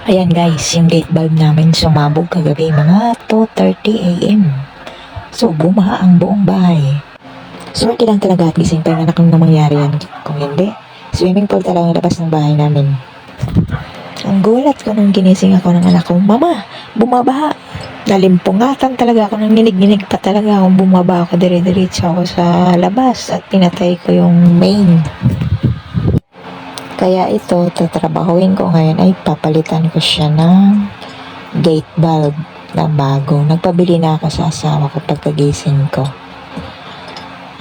Ayan guys, yung gate bulb namin sumabog kagabi mga 2:30 AM. So, bumaha ang buong bahay. Swerte lang talaga at gising pa yung anak nung mangyari yan. Kung hindi, swimming pool talaga ang labas ng bahay namin. Ang gulat ko nung ginising ako ng anak ko, Mama, bumabaha. Nalimpungatan talaga ako nang ginig-ginig pa talaga akong bumaba ako dire-diretso ako sa labas at pinatay ko yung main. Kaya ito, tatrabahuin ko ngayon ay papalitan ko siya ng gate bulb na bago. Nagpabili na ako sa asawa ko pagkagising ko.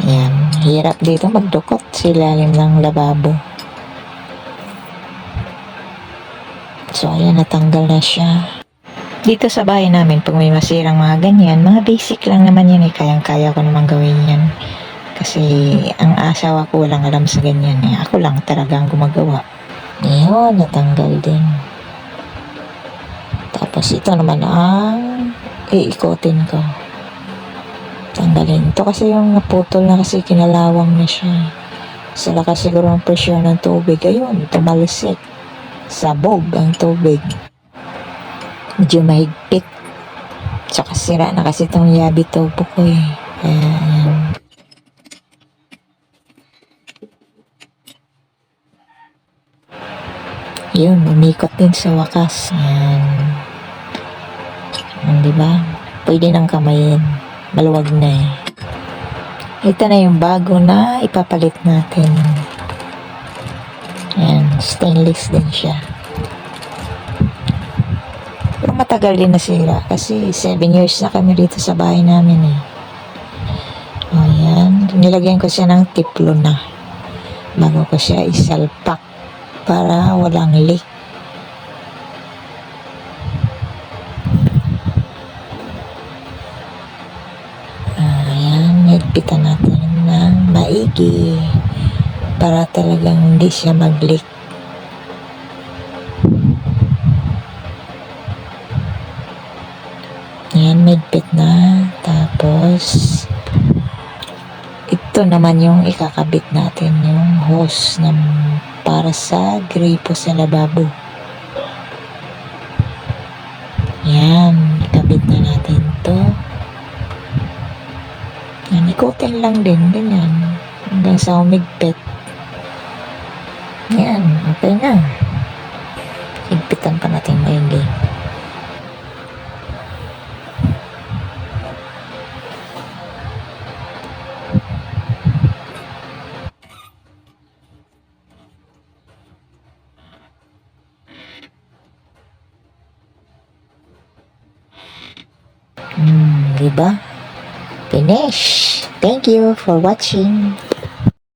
Ayan, hirap dito magdukot sa ilalim ng lababo. So, ayan, natanggal na siya. Dito sa bahay namin, pag may masirang mga ganyan, mga basic lang naman yan eh. Kayang-kaya ko naman gawin yan. Kasi ang asawa ko walang alam sa ganyan eh. Ako lang talagang gumagawa. Yun, natanggal din. Tapos ito naman ang iikotin ko. Tanggalin. Ito kasi yung naputol na kasi kinalawang na siya. Sa lakas siguro ng presyon ng tubig. Ayun, tumalsik. Sabog ang tubig. Medyo mahigpit. Tsaka sira na kasi itong yabi topo ko eh. Ayan. Yun, umikot din sa wakas. Ayan. Ayan, diba? Pwede nang kamayin. Maluwag na eh. Ito na yung bago na ipapalit natin. Ayan, stainless din siya. Pero matagal din nasira kasi 7 years na kami dito sa bahay namin eh. Ayan, nilagyan ko siya ng tiplo na bago ko siya isalpak para walang leak. Ayan, nagpitan natin ng maigi para talagang hindi siya mag-leak. Ayan, midpit na. Tapos, ito naman yung ikakabit natin, yung hose na para sa gripo sa lababo. Ayan, ikabit na natin to. Ayan, ikutin lang din, ganyan. Hanggang sa umigpit. Ayan, okay na. Higpitan pa natin maigi. Diba? Finish! Thank you for watching.